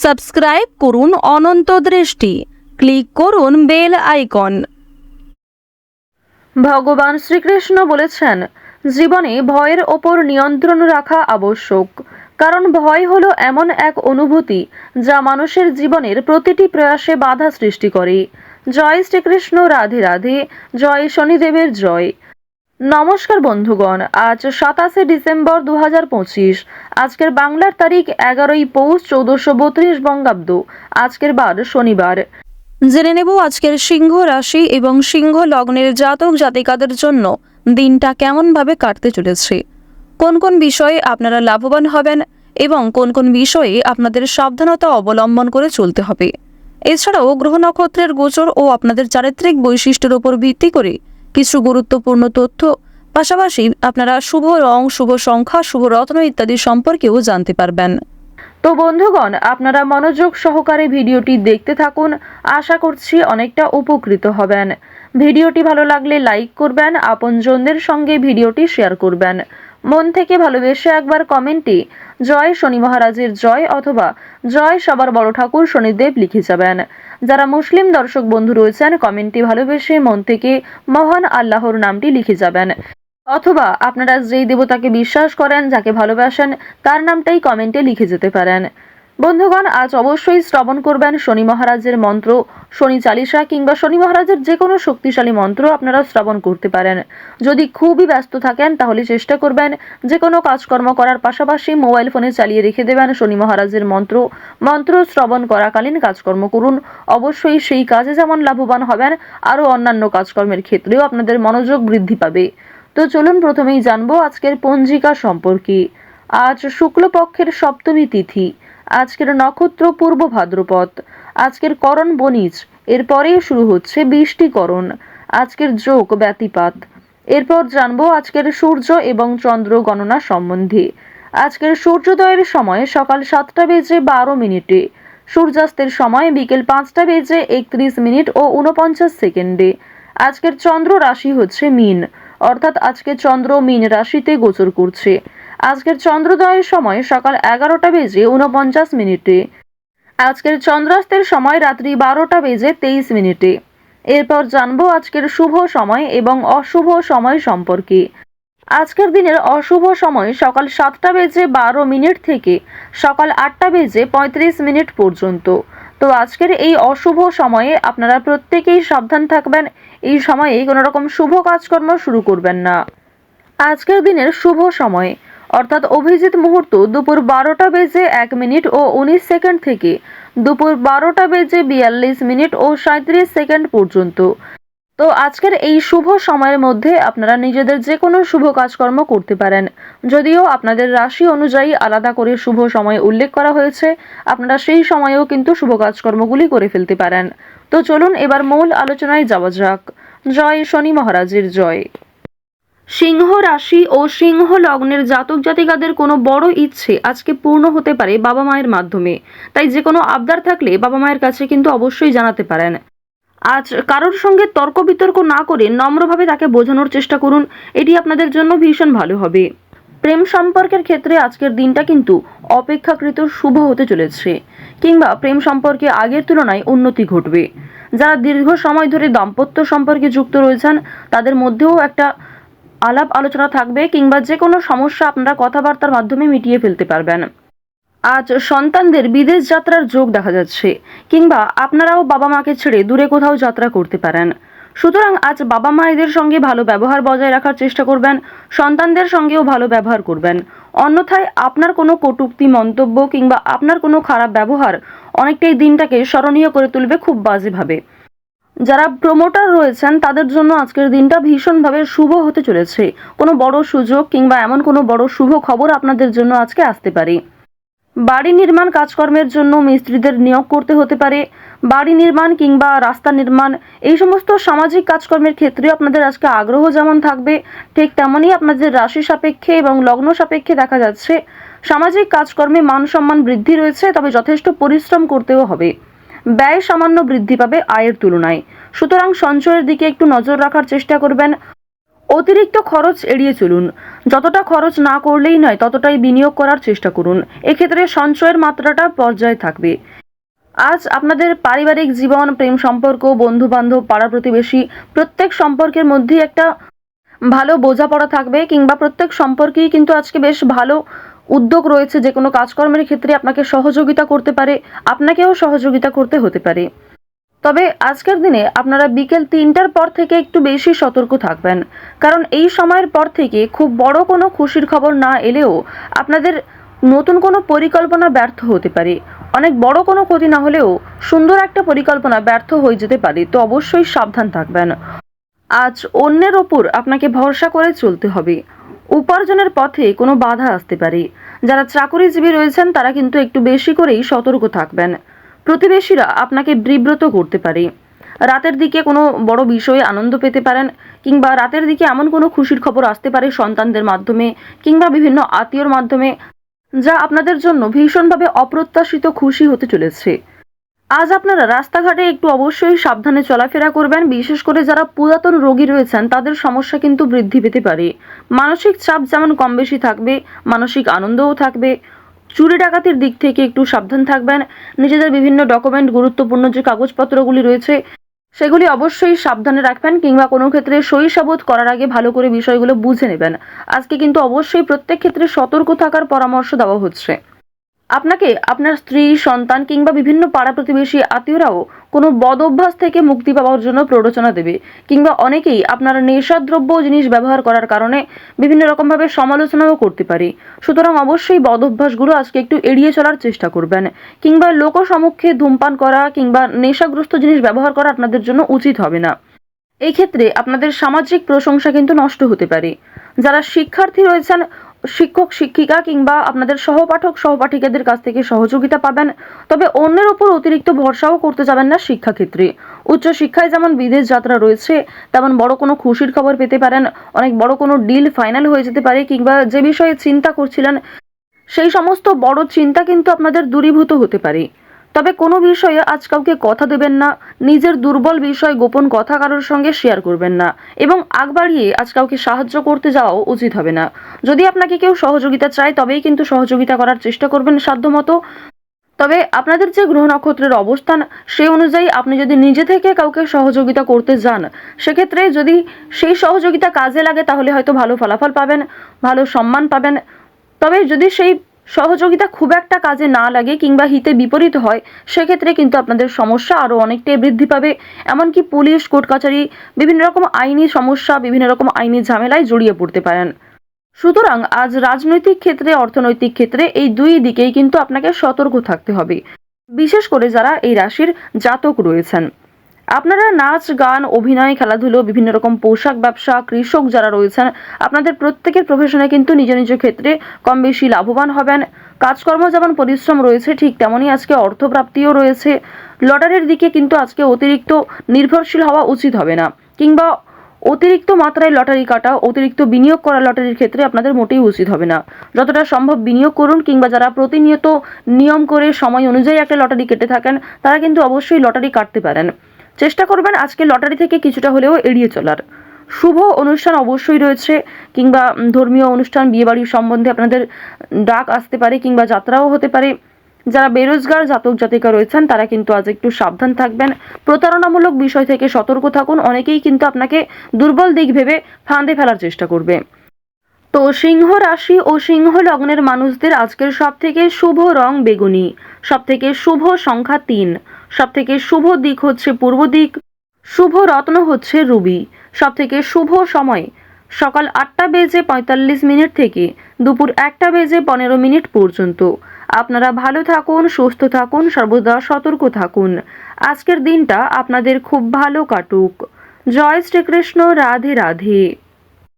Subscribe করুন অনন্ত দৃষ্টি, click করুন বেল আইকন। ভগবান শ্রীকৃষ্ণ বলেছেন, জীবনে ভয়ের ওপর নিয়ন্ত্রণ রাখা আবশ্যক, কারণ ভয় হলো এমন এক অনুভূতি যা মানুষের জীবনের প্রতিটি প্রয়াসে বাধা সৃষ্টি করে। জয় শ্রীকৃষ্ণ, রাধে রাধে, জয় শনিদেবের জয়। নমস্কার বন্ধুগণ, আজ 27শে ডিসেম্বর 2025। আজকের বাংলার তারিখ 11ই পৌষ 1432 বঙ্গাব্দ। আজকের বার শনিবার। জেনে নেব আজকের সিংহ রাশি এবং সিংহ লগ্নের জাতক জাতিকাদের জন্য দিনটা কেমনভাবে কাটতে চলেছে, কোন কোন বিষয়ে আপনারা লাভবান হবেন এবং কোন কোন বিষয়ে আপনাদের সাবধানতা অবলম্বন করে চলতে হবে। এছাড়াও গ্রহ নক্ষত্রের গোচর ও আপনাদের চারিত্রিক বৈশিষ্ট্যের উপর ভিত্তি করে কিছু গুরুত্বপূর্ণ তথ্য, পাশাপাশি আপনারা শুভ রং, শুভ সংখ্যা, শুভ রত্ন ইত্যাদি সম্পর্কেও জানতে পারবেন। তো বন্ধুগণ, আপনারা মনোযোগ সহকারে ভিডিওটি দেখতে থাকুন। আশা করছি অনেকটা উপকৃত হবেন। ভিডিওটি ভালো লাগলে লাইক করবেন, আপনজনদের সঙ্গে ভিডিওটি শেয়ার করবেন। মন থেকে ভালোবেসে একবার কমেন্টে জয় শনি মহারাজের জয় অথবা জয় সবার বড় ঠাকুর শনিদেব লিখে যাবেন। যারা মুসলিম দর্শক বন্ধু রয়েছেন, কমেন্টে ভালোবেসে মন থেকে মহান আল্লাহর নামটি লিখে যাবেন, অথবা আপনারা যেই দেবতাকে বিশ্বাস করেন, যাকে ভালোবাসেন, তার নামটাই কমেন্টে লিখে যেতে পারেন। বন্ধুগণ, আজ অবশ্যই শ্রবণ করবেন শনি মহারাজের মন্ত্র, শনি চালিসা কিংবা শনি মহারাজের যে কোনো শক্তিশালী মন্ত্র আপনারা শ্রবণ করতে পারেন। যদি খুবই ব্যস্ত থাকেন তাহলে চেষ্টা করবেন যে কোনো কাজকর্ম করার পাশাপাশি মোবাইল ফোনে চালিয়ে রেখে দেবেন শনি মহারাজের মন্ত্র শ্রবণ করাকালীন কাজকর্ম করুন। অবশ্যই সেই কাজে যেমন লাভবান হবেন, আরও অন্যান্য কাজকর্মের ক্ষেত্রেও আপনাদের মনোযোগ বৃদ্ধি পাবে। তো চলুন প্রথমেই জানবো আজকের পঞ্জিকা সম্পর্কে। আজ শুক্লপক্ষের সপ্তমী তিথি। আজকের নক্ষত্র পূর্ব ভাদ্রপদ। আজকের করণ বণিজ। এরপরে শুরু হচ্ছে বৃষ্টিকরণ। আজকের যোগ ব্যতিপাত। এরপর জানবো আজকের সূর্য এবং চন্দ্র গণনা সম্বন্ধে। আজকের সূর্যোদয়ের সময় সকাল 7:12। সূর্যাস্তের সময় বিকেল 5:31 ও 49 সেকেন্ডে। আজকের চন্দ্র রাশি হচ্ছে মীন, অর্থাৎ আজকে চন্দ্র মীন রাশিতে গোচর করছে। আজকের চন্দ্রোদয়ের সময় সকাল 11:49। আজকের চন্দ্রাস্তের সময় রাত্রি 12:23। এরপর জানবো আজকের শুভ সময় এবং অশুভ সময় সম্পর্কে। আজকের দিনের অশুভ সময় সকাল 7:12 থেকে সকাল 8:35 পর্যন্ত। তো আজকের এই অশুভ সময়ে আপনারা প্রত্যেকেই সাবধান থাকবেন। এই সময়ে কোনো রকম শুভ কাজকর্ম শুরু করবেন না। আজকের দিনের শুভ সময় অর্থাৎ অভিজিৎ মুহূর্ত দুপুর 12:01 ও 19 সেকেন্ড থেকে দুপুর 12:42 ও 37 সেকেন্ড পর্যন্ত। তো আজকের এই শুভ সময়ের মধ্যে আপনারা নিজেদের যে কোনো শুভ কাজকর্ম করতে পারেন। যদিও আপনাদের রাশি অনুযায়ী আলাদা করে শুভ সময় উল্লেখ করা হয়েছে, আপনারা সেই সময়েও কিন্তু শুভ কাজকর্মগুলি করে ফেলতে পারেন। তো চলুন এবার মূল আলোচনায় যাওয়া যাক। জয় শনি মহারাজের জয়। সিংহ রাশি ও সিংহ লগ্নের জাতক জাতিকাদের কোনো বড় ইচ্ছে আজকে পূর্ণ হতে পারে বাবা মায়ের মাধ্যমে। তাই যে কোনো আবদার থাকলে বাবা মায়ের কাছে কিন্তু অবশ্যই জানাতে পারেন। আজ কারোর সঙ্গে তর্ক বিতর্ক না করে নম্রভাবে তাকে বোঝানোর চেষ্টা করুন, এটি আপনাদের জন্য ভীষণ ভালো হবে। প্রেম সম্পর্কের ক্ষেত্রে আজকের দিনটা কিন্তু অপেক্ষাকৃত শুভ হতে চলেছে, কিংবা প্রেম সম্পর্কে আগের তুলনায় উন্নতি ঘটবে। যারা দীর্ঘ সময় ধরে দাম্পত্য সম্পর্কে যুক্ত রয়েছেন তাদের মধ্যেও একটা আলাপ আলোচনা থাকবে, কিংবা যে কোনো সমস্যা আপনারা কথাবার্তার মাধ্যমে মিটিয়ে ফেলতে পারবেন। আজ সন্তানদের বিদেশ যাত্রার যোগ দেখা যাচ্ছে, কিংবা আপনারাও বাবা মাকে ছেড়ে দূরে কোথাও যাত্রা করতে পারেন। সুতরাং আজ বাবা মায়েদের সঙ্গে ভালো ব্যবহার বজায় রাখার চেষ্টা করবেন, সন্তানদের সঙ্গেও ভালো ব্যবহার করবেন। অন্যথায় আপনার কোনো কটূক্তি মন্তব্য কিংবা আপনার কোনো খারাপ ব্যবহার অনেকটাই দিনটাকে স্মরণীয় করে তুলবে খুব বাজেভাবে। যারা প্রমোটার রয়েছেন তাদের জন্য আজকের দিনটা ভীষণভাবে শুভ হতে চলেছে। কোনো বড় সুযোগ কিংবা এমন কোনো বড় শুভ খবর আপনাদের জন্য আজকে আসতে পারে। বাড়ি নির্মাণ কাজকর্মের জন্য মিস্ত্রিদের নিয়োগ করতে হতে পারে। বাড়ি নির্মাণ কিংবা রাস্তা নির্মাণ, এই সমস্ত সামাজিক কাজকর্মের ক্ষেত্রে আপনাদের আজকে আগ্রহ যেমন থাকবে, ঠিক তেমনই আপনাদের রাশি সাপেক্ষে এবং লগ্ন সাপেক্ষে দেখা যাচ্ছে সামাজিক কাজকর্মে মান সম্মান বৃদ্ধি রয়েছে, তবে যথেষ্ট পরিশ্রম করতেও হবে। ব্যয় সামান্য বৃদ্ধি পাবে আয়ের তুলনায়, সুতরাং সঞ্চয়ের দিকে একটু নজর রাখার চেষ্টা করবেন। অতিরিক্ত খরচ এড়িয়ে চলুন। যতটা খরচ না করলেই নয় ততটাই বিনিয়োগ করার চেষ্টা করুন। এক্ষেত্রে সঞ্চয়ের মাত্রাটা পর্যায়ে থাকবে। আজ আপনাদের পারিবারিক জীবন, প্রেম সম্পর্ক, বন্ধু বান্ধব, পাড়া প্রতিবেশী প্রত্যেক সম্পর্কের মধ্যেই একটা ভালো বোঝাপড়া থাকবে, কিংবা প্রত্যেক সম্পর্কেই কিন্তু আজকে বেশ ভালো উদ্যোগ রয়েছে। যে কোনো কাজকর্মের ক্ষেত্রে আপনাকে সহযোগিতা করতে পারে, আপনাকেও সহযোগিতা করতে হতে পারে। তবে আজকের দিনে আপনারা বিকেল 3টার পর থেকে একটু বেশি সতর্ক থাকবেন, কারণ এই সময়ের পর থেকে খুব বড় কোনো খুশির খবর না এলেও আপনাদের নতুন কোনো পরিকল্পনা ব্যর্থ হতে পারে। অনেক বড় কোনো ক্ষতি না হলেও সুন্দর একটা পরিকল্পনা ব্যর্থ হয়ে যেতে পারে, তো অবশ্যই সাবধান থাকবেন। আজ অন্যের ওপর আপনাকে ভরসা করে চলতে হবে। উপার্জনের পথে কোনো বাধা আসতে পারে। যারা চাকরিজীবী রয়েছেন তারা কিন্তু একটু বেশি করেই সতর্ক থাকবেন। প্রতিবেশীরা আপনাকে বিব্রত করতে পারে। রাতের দিকে কোনো বড় বিষয়ে আনন্দ পেতে পারেন, কিংবা রাতের দিকে এমন কোনো খুশির খবর আসতে পারে সন্তানদের মাধ্যমে কিংবা বিভিন্ন আত্মীয়র মাধ্যমে, যা আপনাদের জন্য ভীষণভাবে অপ্রত্যাশিত খুশি হতে চলেছে। আজ আপনারা রাস্তাঘাটে একটু অবশ্যই সাবধানে চলাফেরা করবেন। বিশেষ করে যারা পুরাতন রোগী রয়েছেন তাদের সমস্যা কিন্তু বৃদ্ধি পেতে পারে। মানসিক চাপ যেমন কম বেশি থাকবে, মানসিক আনন্দও থাকবে। চুরি ডাকাতির দিক থেকে একটু সাবধান থাকবেন। নিজেদের বিভিন্ন ডকুমেন্ট, গুরুত্বপূর্ণ যে কাগজপত্রগুলি রয়েছে সেগুলি অবশ্যই সাবধানে রাখবেন, কিংবা কোনো ক্ষেত্রে সই সাবুত করার আগে ভালো করে বিষয়গুলো বুঝে নেবেন। আজকে কিন্তু অবশ্যই প্রত্যেক ক্ষেত্রে সতর্ক থাকার পরামর্শ দেওয়া হচ্ছে। আপনাকে আপনার স্ত্রী, সন্তান কিংবা বিভিন্ন পাড়া প্রতিবেশী আত্মীয়রাও কোনো বদ অভ্যাস থেকে মুক্তি পাওয়ার জন্য প্ররোচনা দেবে, কিংবা অনেকেই আপনার নেশাদ্রব্য জিনিস ব্যবহার করার কারণে বিভিন্ন রকমভাবে সমালোচনাও করতে পারে। সুতরাং অবশ্যই বদ অভ্যাসগুলো আজকে একটু এড়িয়ে চলার চেষ্টা করবেন, কিংবা লোকসমক্ষে ধূমপান করা কিংবা নেশাগ্রস্ত জিনিস ব্যবহার করা আপনাদের জন্য উচিত হবে না। এই ক্ষেত্রে আপনাদের সামাজিক প্রশংসা কিন্তু নষ্ট হতে পারে। যারা শিক্ষার্থী রয়েছেন, শিক্ষক শিক্ষিকা কিংবা আপনাদের সহপাঠক সহপাঠিকাদের কাছ থেকে সহযোগিতা পাবেন। তবে অন্যের ওপর অতিরিক্ত ভরসাও করতে যাবেন না শিক্ষাক্ষেত্রে। উচ্চশিক্ষায় যেমন বিদেশ যাত্রা রয়েছে, তেমন বড় কোনো খুশির খবর পেতে পারেন। অনেক বড় কোনো ডিল ফাইনাল হয়ে যেতে পারে, কিংবা যে বিষয়ে চিন্তা করছিলেন সেই সমস্ত বড় চিন্তা কিন্তু আপনাদের দূরীভূত হতে পারে। তবে কোনো বিষয়ে আজ কাউকে কথা দেবেন না, নিজের দুর্বল বিষয়, গোপন কথা কারোর সঙ্গে শেয়ার করবেন না, এবং আগ বাড়িয়ে আজ কাউকে সাহায্য করতে যাওয়াও উচিত হবে না। যদি আপনাকে কেউ সহযোগিতা চায় তবেই কিন্তু সহযোগিতা করার চেষ্টা করবেন সাধ্যমতো। তবে আপনাদের যে গ্রহ নক্ষত্রের অবস্থান সেই অনুযায়ী আপনি যদি নিজে থেকে কাউকে সহযোগিতা করতে যান, সেক্ষেত্রে যদি সেই সহযোগিতা কাজে লাগে তাহলে হয়তো ভালো ফলাফল পাবেন, ভালো সম্মান পাবেন। তবে যদি সেই সহযোগিতা খুব একটা কাজে না লাগে কিংবা হিতে বিপরীত হয়, সেক্ষেত্রে কিন্তু আপনাদের সমস্যা আরও অনেকটাই বৃদ্ধি পাবে। এমনকি পুলিশ, কোর্ট কাছারি, বিভিন্ন রকম আইনি সমস্যা, বিভিন্ন রকম আইনি ঝামেলায় জড়িয়ে পড়তে পারেন। সুতরাং আজ রাজনৈতিক ক্ষেত্রে, অর্থনৈতিক ক্ষেত্রে এই দুই দিকেই কিন্তু আপনাকে সতর্ক থাকতে হবে, বিশেষ করে যারা এই রাশির জাতক রয়েছেন। আপনারা নাচ, গান, অভিনয়, খেলাধুলো, বিভিন্ন রকম পোশাক ব্যবসা, কৃষক যারা রয়েছেন, আপনাদের প্রত্যেকের প্রফেশনে কিন্তু নিজ নিজ ক্ষেত্রে কম বেশি লাভবান হবেন। কাজকর্ম যেমন পরিশ্রম রয়েছে, ঠিক তেমনই আজকে অর্থপ্রাপ্তিও রয়েছে। লটারির দিকে কিন্তু আজকে অতিরিক্ত নির্ভরশীল হওয়া উচিত হবে না, কিংবা অতিরিক্ত মাত্রায় লটারি কাটা, অতিরিক্ত বিনিয়োগ করা লটারির ক্ষেত্রে আপনাদের মোটেই উচিত হবে না। যতটা সম্ভব বিনিয়োগ করুন, কিংবা যারা প্রতিনিয়ত নিয়ম করে সময় অনুযায়ী একটা লটারি কেটে থাকেন তারা কিন্তু অবশ্যই লটারি কাটতে পারেন। চেষ্টা করবেন আজকে লটারি থেকে কিছুটা হলেও এড়িয়ে চলার। শুভ অনুষ্ঠান অবশ্যই রয়েছে, কিংবা ধর্মীয় অনুষ্ঠান, বিয়েবাড়ির সম্বন্ধে আপনাদের ডাক আসতে পারে, কিংবা যাত্রাও হতে পারে। যারা বেরোজগার জাতক জাতিকা রয়েছেন তারা কিন্তু আজ একটু সাবধান থাকবেন। প্রতারণামূলক বিষয় থেকে সতর্ক থাকুন। অনেকেই কিন্তু আপনাকে দুর্বল দিক ভেবে ফাঁদে ফেলার চেষ্টা করবে। তো সিংহ রাশি ও সিংহ লগ্নের মানুষদের আজকের সবথেকে শুভ রং বেগুনি, সবথেকে শুভ সংখ্যা 3, সবথেকে শুভ দিক হচ্ছে পূর্ব দিক, শুভ রত্ন হচ্ছে রুবি, সবথেকে শুভ সময় সকাল 8:45 থেকে দুপুর 1:15 পর্যন্ত। আপনারা ভালো থাকুন, সুস্থ থাকুন, সর্বদা সতর্ক থাকুন। আজকের দিনটা আপনাদের খুব ভালো কাটুক। জয় শ্রীকৃষ্ণ। রাধে রাধে।